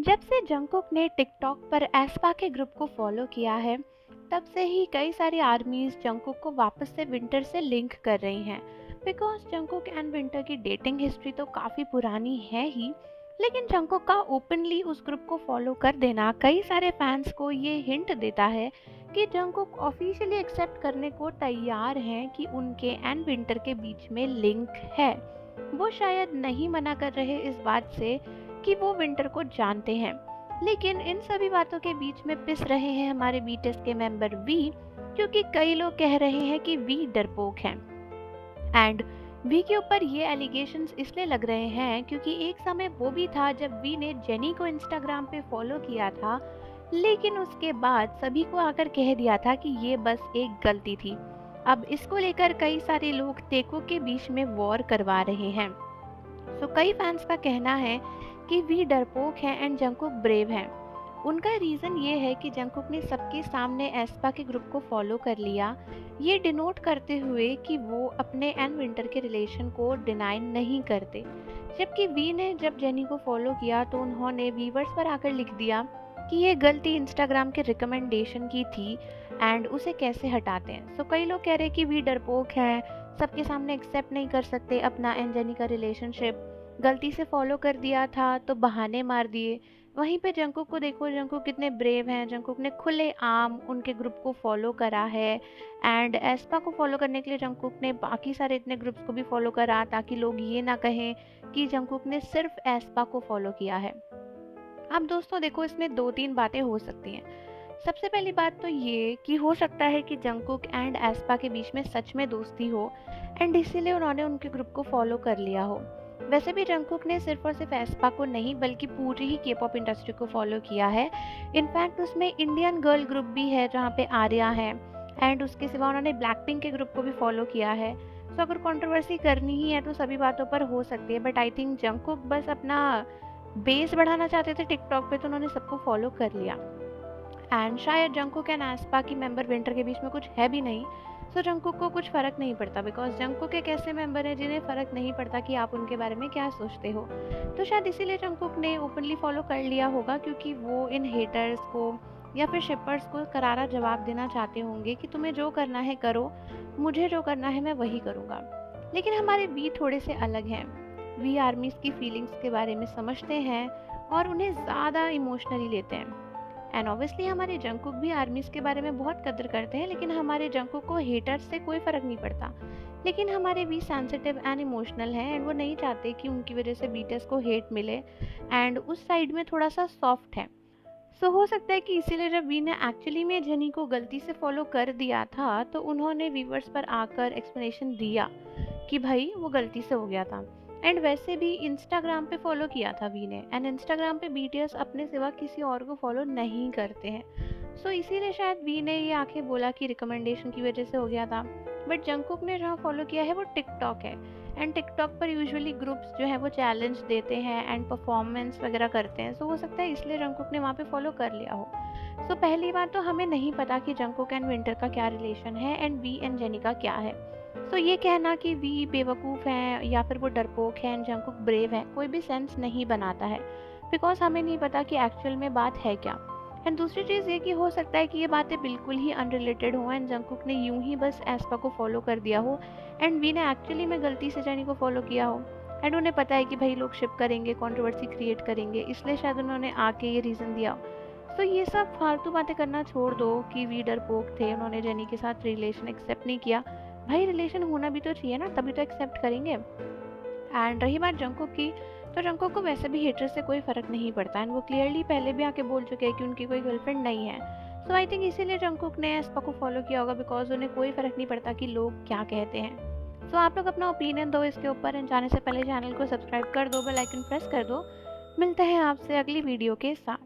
जब से जंगकुक ने टिकटॉक पर एस्पा के ग्रुप को फॉलो किया है, तब से ही कई सारी आर्मीज जंगकुक को वापस से विंटर से लिंक कर रही हैं। बिकॉज जंगकुक एंड विंटर की डेटिंग हिस्ट्री तो काफ़ी पुरानी है ही, लेकिन जंगकुक का ओपनली उस ग्रुप को फॉलो कर देना कई सारे फैंस को ये हिंट देता है कि जंगकुक ऑफिशियली एक्सेप्ट करने को तैयार हैं कि उनके एंड विंटर के बीच में लिंक है। वो शायद नहीं मना कर रहे इस बात से कि वो विंटर को जानते हैं, लेकिन इन सभी बातों के बीच में पिस रहे हैं हमारे बीटीएस के मेंबर वी, क्योंकि कई लोग कह रहे हैं कि वी डरपोक हैं। एंड वी के ऊपर ये एलिगेशंस इसलिए लग रहे हैं क्योंकि एक समय वो भी था जब वी ने जेनी को इंस्टाग्राम पे फॉलो किया था, लेकिन उसके बाद सभी को आकर कह दिया था कि ये बस एक गलती थी। अब इसको लेकर कई सारे लोग टेको के बीच में वॉर करवा रहे हैं। सो कई फैंस का कहना है कि वी डरपोक हैं एंड जंगकुक ब्रेव हैं। उनका रीज़न ये है कि जंगकुक ने सबके सामने एस्पा के ग्रुप को फॉलो कर लिया, ये डिनोट करते हुए कि वो अपने एंड विंटर के रिलेशन को डिनाई नहीं करते। जबकि वी ने जब जेनी को फॉलो किया तो उन्होंने व्यूवर्स पर आकर लिख दिया कि ये गलती इंस्टाग्राम के रिकमेंडेशन की थी एंड उसे कैसे हटाते हैं। सो कई लोग कह रहे हैं कि वी डरपोक हैं, सबके सामने एक्सेप्ट नहीं कर सकते अपना एंड जेनी का रिलेशनशिप, गलती से फॉलो कर दिया था तो बहाने मार दिए। वहीं पे जंगकुक को देखो, जंगकुक कितने ब्रेव हैं, जंगकुक ने खुले आम उनके ग्रुप को फॉलो करा है। एंड एस्पा को फॉलो करने के लिए जंगकुक ने बाकी सारे इतने ग्रुप्स को भी फॉलो करा ताकि लोग ये ना कहें कि जंगकुक ने सिर्फ एस्पा को फॉलो किया है। अब दोस्तों देखो, इसमें दो तीन बातें हो सकती हैं। सबसे पहली बात तो ये कि हो सकता है कि जंगकुक एंड एस्पा के बीच में सच में दोस्ती हो एंड इसीलिए उन्होंने उनके ग्रुप को फॉलो कर लिया हो। वैसे भी जंगकुक ने सिर्फ और सिर्फ एस्पा को नहीं बल्कि पूरी ही के पॉप इंडस्ट्री को फॉलो किया है। इनफैक्ट उसमें इंडियन गर्ल ग्रुप भी है जहाँ पे आर्या है, एंड उसके सिवा उन्होंने ब्लैक पिंक के ग्रुप को भी फॉलो किया है। सो अगर कंट्रोवर्सी करनी ही है तो सभी बातों पर हो सकती है, बट आई थिंक जंगकुक बस अपना बेस बढ़ाना चाहते थे टिकटॉक पे, तो उन्होंने सबको फॉलो कर लिया। एंड शायद जंगकुक एंड एस्पा की मेंबर विंटर के बीच में कुछ है भी नहीं, सो जंगकुक को कुछ फ़र्क नहीं पड़ता। बिकॉज जंगकुक एक ऐसे मेंबर हैं जिन्हें फ़र्क नहीं पड़ता कि आप उनके बारे में क्या सोचते हो। तो शायद इसीलिए जंगकुक ने ओपनली फॉलो कर लिया होगा, क्योंकि वो इन हेटर्स को या फिर शिपर्स को करारा जवाब देना चाहते होंगे कि तुम्हें जो करना है करो, मुझे जो करना है मैं वही करूँगा। लेकिन हमारे वी थोड़े से अलग हैं। वी आर्मीज़ की फीलिंग्स के बारे में समझते हैं और उन्हें ज़्यादा इमोशनली लेते हैं। एंड ऑब्वियसली हमारे जंगकुक भी आर्मीज के बारे में बहुत कदर करते हैं, लेकिन हमारे जंगकुक को हेटर्स से कोई फ़र्क नहीं पड़ता। लेकिन हमारे भी सेंसिटिव एंड इमोशनल हैं एंड वो नहीं चाहते कि उनकी वजह से बीटीएस को हेट मिले, एंड उस साइड में थोड़ा सा सॉफ्ट है। सो हो सकता है कि इसीलिए जब वी ने एक्चुअली में जेनी को गलती से फॉलो कर दिया था तो उन्होंने व्यूवर्स पर आकर एक्सप्लेनेशन दिया कि भाई वो गलती से हो गया था। एंड वैसे भी इंस्टाग्राम पे फॉलो किया था वी ने, एंड इंस्टाग्राम पे बीटीएस अपने सिवा किसी और को फॉलो नहीं करते हैं। सो इसीलिए शायद वी ने ये आके बोला कि रिकमेंडेशन की वजह से हो गया था। बट जंगकुक ने जहाँ फॉलो किया है वो टिकटॉक है, एंड टिकटॉक पर यूजुअली ग्रुप्स जो है वो चैलेंज देते हैं एंड परफॉर्मेंस वगैरह करते हैं। सो हो सकता है इसलिए जंगकुक ने वहाँ पे फॉलो कर लिया हो। सो पहली बात तो हमें नहीं पता कि जंगकुक एंड विंटर का क्या रिलेशन है एंड वी एंड जेनी का क्या है। सो ये कहना कि वी बेवकूफ़ हैं या फिर वो डरपोक हैं एंड जंगकुक ब्रेव है कोई भी सेंस नहीं बनाता है, बिकॉज हमें नहीं पता कि एक्चुअल में बात है क्या। एंड दूसरी चीज़ ये कि हो सकता है कि ये बातें बिल्कुल ही अनरिलेटेड हो एंड जंगकुक ने यूं ही बस एस्पा को फॉलो कर दिया हो एंड वी ने एक्चुअली में गलती से जेनी को फॉलो किया हो। एंड उन्हें पता है कि भाई लोग शिप करेंगे, कंट्रोवर्सी क्रिएट करेंगे, इसलिए शायद उन्होंने आके ये रीज़न दिया। तो ये सब फालतू बातें करना छोड़ दो कि वी डरपोक थे, उन्होंने जेनी के साथ रिलेशन एक्सेप्ट नहीं किया। भाई रिलेशन होना भी तो चाहिए ना, तभी तो एक्सेप्ट करेंगे। एंड रही बात जंगकुक की, तो जंगकुक को वैसे भी हेटर से कोई फ़र्क नहीं पड़ता एंड वो क्लियरली पहले भी आके बोल चुके हैं कि उनकी कोई गर्लफ्रेंड नहीं है। सो आई थिंक इसीलिए जंगकुक ने एस्पा को फॉलो किया होगा, बिकॉज उन्हें कोई फ़र्क नहीं पड़ता कि लोग क्या कहते हैं। सो आप लोग अपना ओपिनियन दो इसके ऊपर एंड जाने से पहले चैनल को सब्सक्राइब कर दो, बेल आइकन प्रेस कर दो। मिलते हैं आपसे अगली वीडियो के साथ।